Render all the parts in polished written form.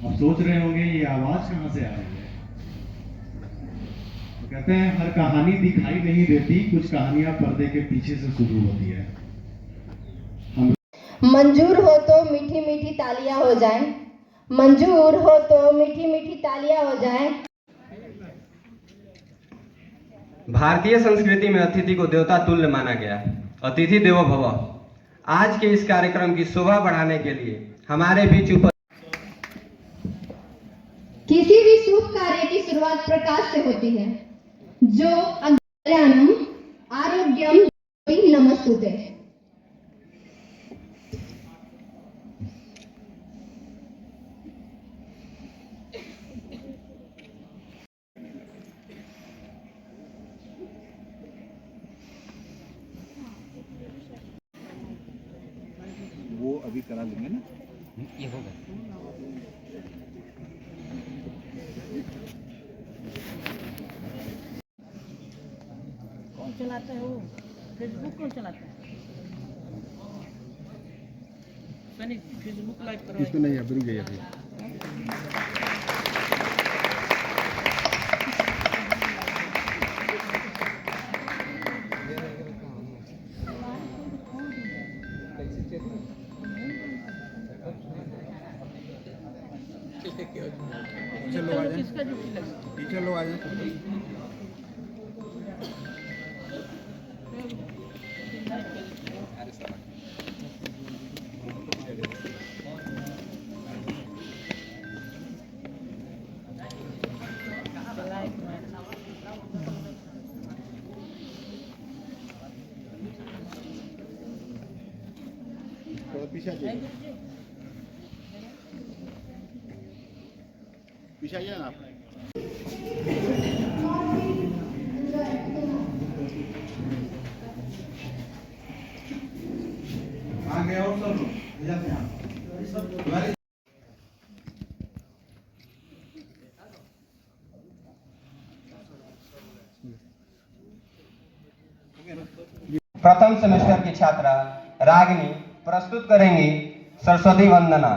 अब सोच रहे होंगे ये आवाज कहां से आ रही है। तो कहते हैं हर कहानी दिखाई नहीं देती, कुछ कहानियां पर्दे के पीछे से शुरू होती है। मंजूर हो तो मीठी मीठी तालियां हो जाएं, मंजूर हो तो मीठी मीठी तालियां हो जाएं। भारतीय संस्कृति में अतिथि को देवता तुल्य माना गया। अतिथि देवो भव। आज के इस कार्यक्रम की शोभा बढ़ाने के लिए हमारे बीच किसी भी शुभ कार्य की शुरुआत प्रकाश से होती है। जो अज्ञानम आरोग्यम नमस्तुते। वो अभी करा लेंगे ना, ये होगा। कौन चलाता है वो? फेसबुक कौन चलाता है? सनी फेसबुक लाइव करो। इसमें नहीं अभी रुक गई अभी। चलो आ जाए, किसका ड्यूटी लगा? टीचर लोग आ जाए। थोड़ा पीछे आ जाइए, पीछे आइए ना आप। आगे और सब लोग जाते हैं। प्रथम सेमेस्टर की छात्रा रागिनी प्रस्तुत करेंगी सरस्वती वंदना।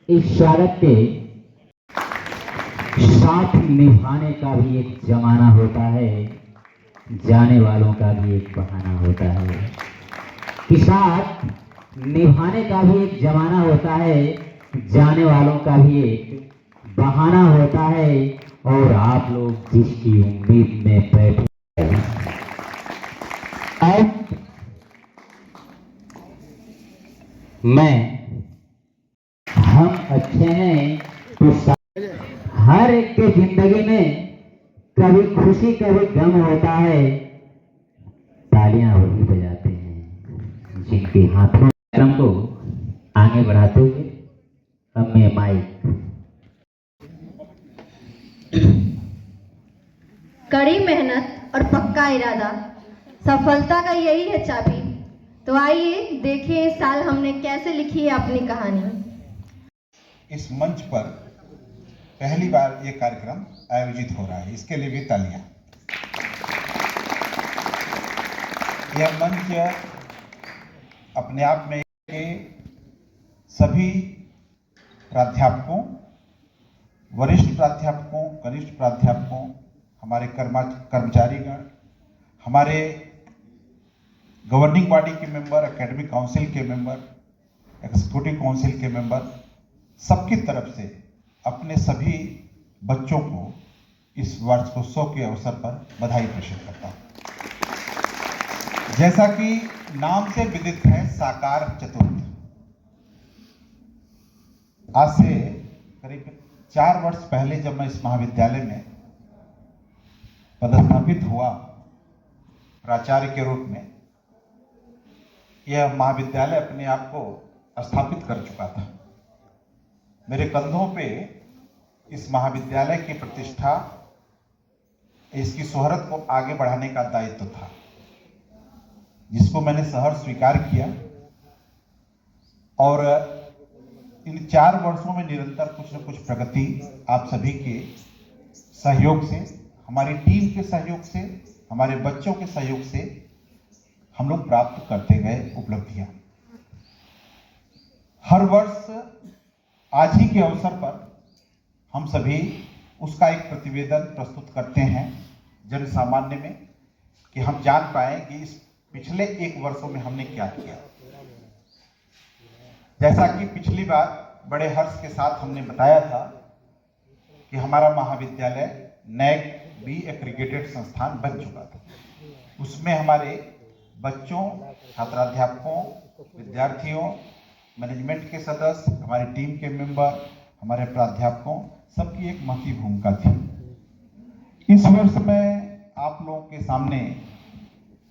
इस स्वागत के साथ निभाने का भी एक जमाना होता है, जाने वालों का भी एक बहाना होता है। कि साथ निभाने का भी एक जमाना होता है, जाने वालों का भी एक बहाना होता है। और आप लोग जिसकी उम्मीद में बैठे हैं, अब हम अच्छे हैं तो हर एक के जिंदगी में कभी खुशी कभी गम होता है। तालियां वही बजाते हैं जिनके हाथों कार्यक्रम को आगे बढ़ाते हुए अब मैं माइक। कड़ी मेहनत और पक्का इरादा सफलता का यही है चाबी। तो आइए देखिए इस साल हमने कैसे लिखी है अपनी कहानी। इस मंच पर पहली बार ये कार्यक्रम आयोजित हो रहा है, इसके लिए भी तालियां। यह मंच अपने आप में सभी प्राध्यापकों, वरिष्ठ प्राध्यापकों, कनिष्ठ प्राध्यापकों, हमारे कर्मचारीगण, हमारे गवर्निंग बॉडी के मेंबर, एकेडमिक काउंसिल के मेंबर, एग्जीक्यूटिव काउंसिल के मेंबर, सबकी तरफ से अपने सभी बच्चों को इस वार्षिकोत्सव के अवसर पर बधाई प्रेषित करता हूँ। जैसा कि नाम से विदित है, साकार चतुर्थ। आज से करीब 4 वर्ष पहले जब मैं इस महाविद्यालय में पदस्थापित हुआ प्राचार्य के रूप में, यह महाविद्यालय अपने आप को स्थापित कर चुका था। मेरे कंधों पे इस महाविद्यालय की प्रतिष्ठा, इसकी शोहरत को आगे बढ़ाने का दायित्व था, जिसको मैंने सहर्ष स्वीकार किया। और इन 4 वर्षों में निरंतर कुछ न कुछ प्रगति आप सभी के सहयोग से, हमारी टीम के सहयोग से, हमारे बच्चों के सहयोग से हम लोग प्राप्त करते गए उपलब्धियां। हर वर्ष आज ही के अवसर पर हम सभी उसका एक प्रतिवेदन प्रस्तुत करते हैं जन सामान्य में, कि हम जान पाए कि इस पिछले 1 वर्षों में हमने क्या किया। जैसा कि पिछली बार बड़े हर्ष के साथ हमने बताया था कि हमारा महाविद्यालय नैक बी एग्रीगेटेड संस्थान बन चुका था। उसमें हमारे बच्चों, छात्राध्यापकों, विद्यार्थियों, मैनेजमेंट के सदस्य, हमारी टीम के मेंबर, हमारे प्राध्यापकों, सबकी एक महती भूमिका थी। इस वर्ष मैं आप लोगों के सामने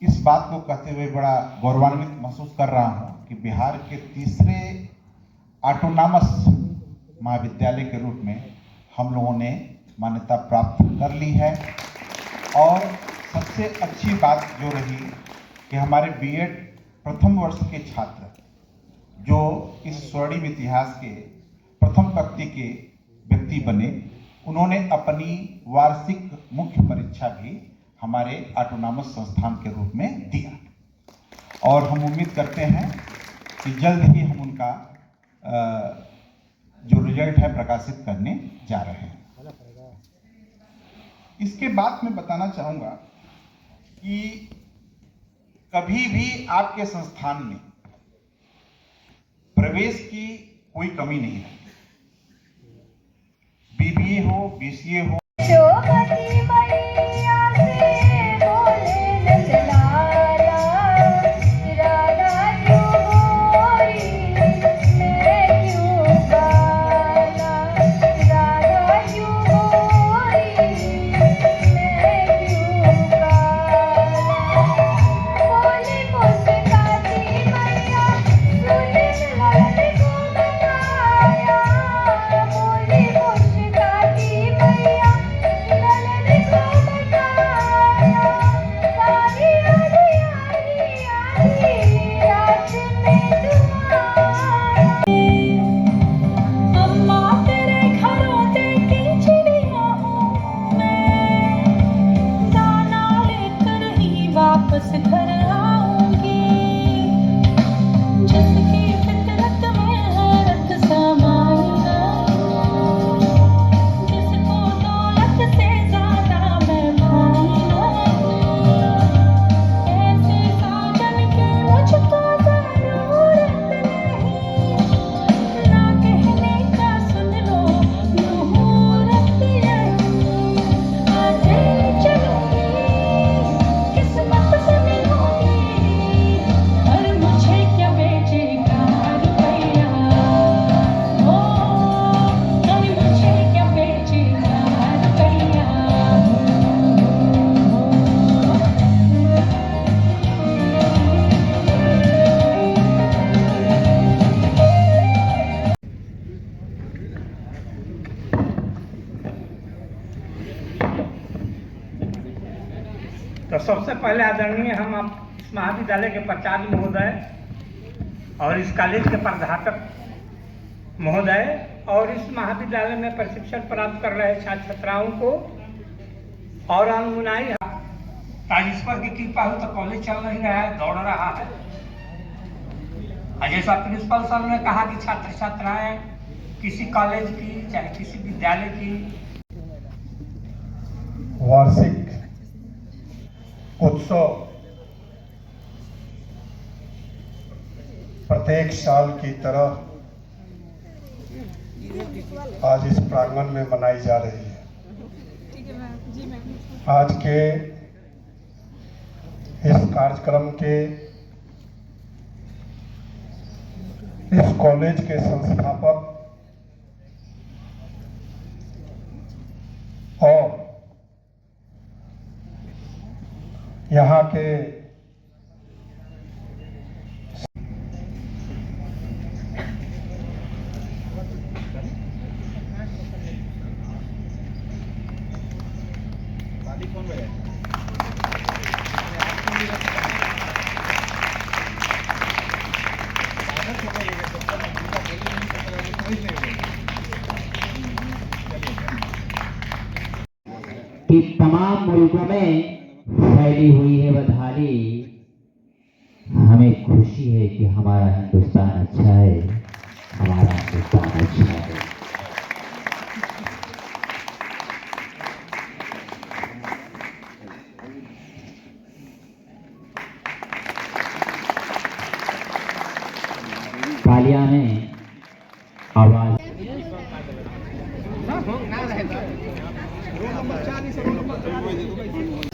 इस बात को कहते हुए बड़ा गौरवान्वित महसूस कर रहा हूं कि बिहार के तीसरे ऑटोनॉमस महाविद्यालय के रूप में हम लोगों ने मान्यता प्राप्त कर ली है। और सबसे अच्छी बात जो रही कि हमारे बीएड प्रथम वर्ष के छात्र, जो इस स्वर्णिम इतिहास के प्रथम पंक्ति के व्यक्ति बने, उन्होंने अपनी वार्षिक मुख्य परीक्षा भी हमारे ऑटोनॉमस संस्थान के रूप में दिया। और हम उम्मीद करते हैं कि जल्द ही हम उनका जो रिजल्ट है प्रकाशित करने जा रहे हैं। इसके बाद मैं बताना चाहूँगा कि कभी भी आपके संस्थान में प्रवेश की कोई कमी नहीं है। बीबीए हो, बीसीए हो, सबसे पहले आदरणीय हम इस महाविद्यालय के प्राचार्य महोदय और इस कॉलेज के प्राध्यापक महोदय और इस महाविद्यालय में प्रशिक्षण प्राप्त कर रहे छात्र छात्राओं को और अनुमनाई आज ईश्वर की कृपा हो तो कॉलेज चल नहीं रहा है, दौड़ रहा है। जैसा प्रिंसिपल सर ने कहा कि छात्र छात्राएं किसी कॉलेज की चाहे किसी विद्यालय की वार्षिक उत्सव प्रत्येक साल की तरह आज इस प्रांगण में मनाई जा रही है। आज के इस कार्यक्रम के इस कॉलेज के संस्थापक और यहाँ के कि तमाम मुल्कों में फैली हुई है बदहाली। हमें खुशी है कि हमारा हिंदुस्तान अच्छा है, हमारा हिंदुस्तान अच्छा है। तालियां में आवाज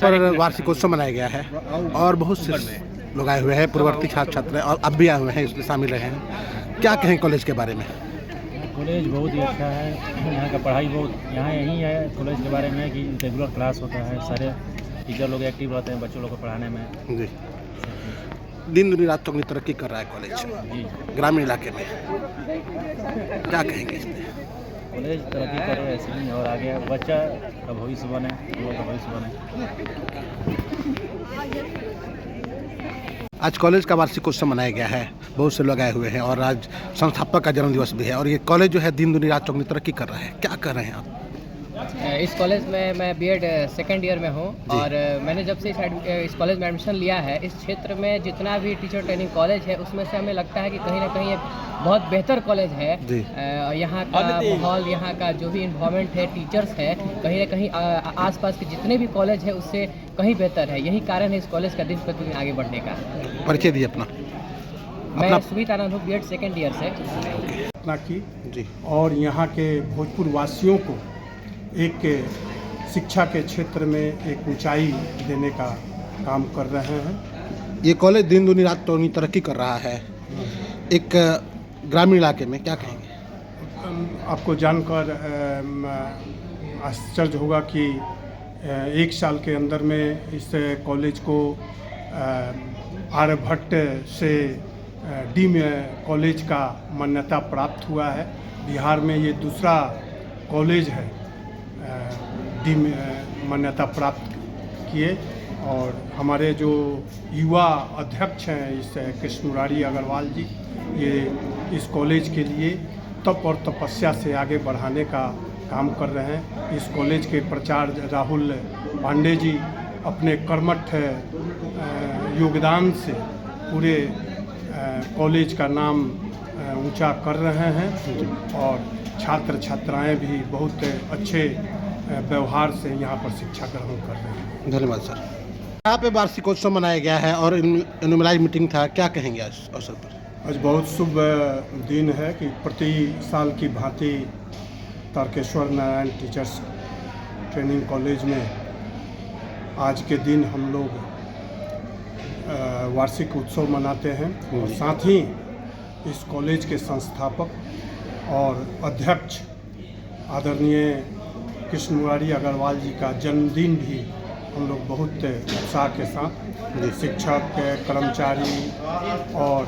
पर वार्षिकोत्सव मनाया गया है और बहुत से लोग आए हुए हैं, पूर्ववर्ती छात्र छात्र और अब भी आए हुए हैं, इसमें शामिल रहे हैं। क्या कहें कॉलेज के बारे में? कॉलेज बहुत ही अच्छा है, यहाँ का पढ़ाई बहुत यहाँ यही है कॉलेज के बारे में कि रेगुलर क्लास होता है, सारे टीचर लोग एक्टिव रहते हैं बच्चों लोग को पढ़ाने में। जी, दिन दुनी रात तो तरक्की कर रहा है कॉलेज जी ग्रामीण इलाके में, क्या कहेंगे इसमें? कॉलेज तरक्की करे ऐसे ही और आगे बच्चा का भविष्य बने, हम लोग का भविष्य बने। आज कॉलेज का वार्षिकोत्सव मनाया गया है, बहुत से लोग आए हुए हैं और आज संस्थापक का जन्मदिवस भी है और ये कॉलेज जो है दिन दुनी रात चौगनी तरक्की कर रहा है। क्या कर रहे हैं आप? इस कॉलेज में मैं बीएड सेकेंड ईयर में हूँ और मैंने जब से इस कॉलेज में एडमिशन लिया है, इस क्षेत्र में जितना भी टीचर ट्रेनिंग कॉलेज है उसमें से हमें लगता है कि कहीं ना कहीं ये बहुत बेहतर कॉलेज है। यहाँ का माहौल, यहाँ का जो भी इन्वायरमेंट है, टीचर्स है, कहीं ना कहीं आसपास के जितने भी कॉलेज है उससे कहीं बेहतर है। यही कारण है इस कॉलेज का दिन प्रतिदिन आगे बढ़ने का। परिचय दिए अपना। मैं सुमित आनंद हूँ, बीएड सेकेंड ईयर से की जी, और यहाँ के भोजपुर वासियों को एक शिक्षा के क्षेत्र में एक ऊंचाई देने का काम कर रहे हैं। ये कॉलेज दिन दुनी रात तो तरक्की कर रहा है, एक ग्रामीण इलाके में, क्या कहेंगे? आपको जानकर आश्चर्य होगा कि एक साल के अंदर में इस कॉलेज को आर्यभट्ट से डीम कॉलेज का मान्यता प्राप्त हुआ है। बिहार में ये दूसरा कॉलेज है डीम मान्यता प्राप्त किए और हमारे जो युवा अध्यक्ष हैं इस कृष्ण मुरारी अग्रवाल जी, ये इस कॉलेज के लिए तप और तपस्या से आगे बढ़ाने का काम कर रहे हैं। इस कॉलेज के प्राचार्य राहुल पांडे जी अपने कर्मठ योगदान से पूरे कॉलेज का नाम ऊंचा कर रहे हैं और छात्र छात्राएं भी बहुत अच्छे व्यवहार से यहाँ पर शिक्षा ग्रहण कर रहे हैं। धन्यवाद सर। यहाँ पे वार्षिकोत्सव मनाया गया है और एनुमराइज मीटिंग था, क्या कहेंगे आज अवसर पर? आज बहुत शुभ दिन है कि प्रति साल की भांति Tarakeshwar Narayan teachers training college में आज के दिन हम लोग वार्षिक उत्सव मनाते हैं और साथ ही इस कॉलेज के संस्थापक और अध्यक्ष आदरणीय कृष्ण मुरारी अग्रवाल जी का जन्मदिन भी हम लोग बहुत उत्साह के साथ शिक्षक, कर्मचारी और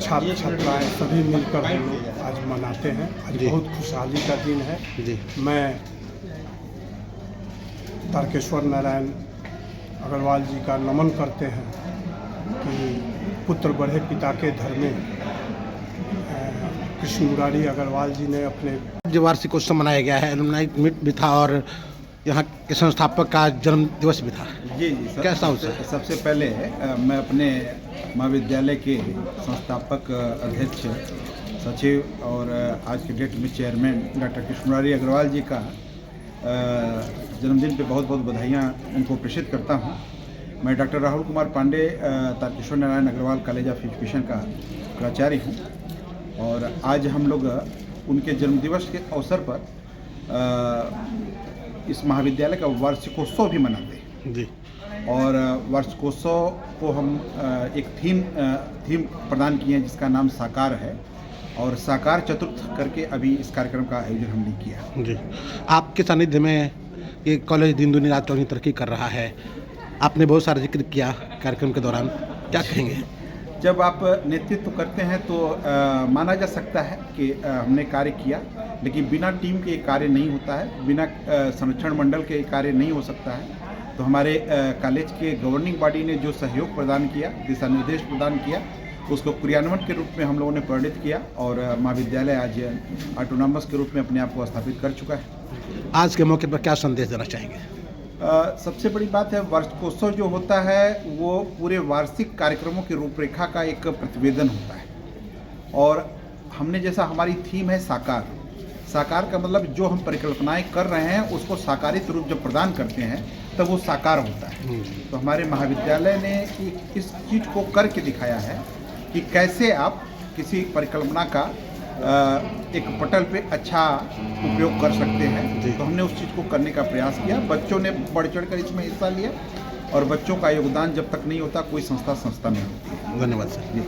छात्र छात्राएँ सभी मिलकर हम लोग आज मनाते हैं। आज बहुत खुशहाली का दिन है। मैं तारकेश्वर नारायण अग्रवाल जी का नमन करते हैं कि पुत्र बढ़े पिता के धर्मे। कृष्ण मुरारी अग्रवाल जी ने अपने जो वार्षिकोत्सव मनाया गया है, एलुमनाई मीट भी था और यहाँ के संस्थापक का जन्म दिवस भी था। जी सर, कैसा उत्सव? सबसे पहले मैं अपने महाविद्यालय के संस्थापक अध्यक्ष, सचिव और आज के डेट में चेयरमैन डॉक्टर कृष्ण मुरारी अग्रवाल जी का जन्मदिन पे बहुत बहुत बधाइयाँ उनको प्रेषित करता हूँ। मैं doctor Rahul Kumar Pandey Tarakeshwar Narayan Agrawal college of education का प्राचार्य हूँ और आज हम लोग उनके जन्मदिवस के अवसर पर इस महाविद्यालय का वार्षिकोत्सव भी मनाते हैं जी। और वार्षिकोत्सव को हम एक थीम प्रदान किए हैं जिसका नाम साकार है और साकार चतुर्थ करके अभी इस कार्यक्रम का आयोजन हमने किया। जी, आपके सानिध्य में ये कॉलेज दिन दुनी रात चौनी तरक्की कर रहा है। आपने बहुत सारा जिक्र किया कार्यक्रम के दौरान, क्या कहेंगे? जब आप नेतृत्व करते हैं तो माना जा सकता है कि हमने कार्य किया, लेकिन बिना टीम के कार्य नहीं होता है, बिना संरक्षण मंडल के कार्य नहीं हो सकता है। तो हमारे कॉलेज के गवर्निंग बॉडी ने जो सहयोग प्रदान किया, दिशा निर्देश प्रदान किया, उसको क्रियान्वयन के रूप में हम लोगों ने परिणित किया और महाविद्यालय आज ऑटोनॉमस के रूप में अपने आप को स्थापित कर चुका है। आज के मौके पर क्या संदेश देना चाहेंगे? सबसे बड़ी बात है, वार्षिकोत्सव जो होता है वो पूरे वार्षिक कार्यक्रमों की रूपरेखा का एक प्रतिवेदन होता है और हमने जैसा हमारी थीम है साकार। साकार का मतलब जो हम परिकल्पनाएं कर रहे हैं उसको साकारित रूप जब प्रदान करते हैं तब वो साकार होता है। तो हमारे महाविद्यालय ने इस चीज़ को करके दिखाया है कि कैसे आप किसी परिकल्पना का एक पटल पे अच्छा उपयोग कर सकते हैं। तो हमने उस चीज़ को करने का प्रयास किया। बच्चों ने बढ़ चढ़ कर इसमें हिस्सा लिया और बच्चों का योगदान जब तक नहीं होता कोई संस्था नहीं होती है। धन्यवाद सर। जी।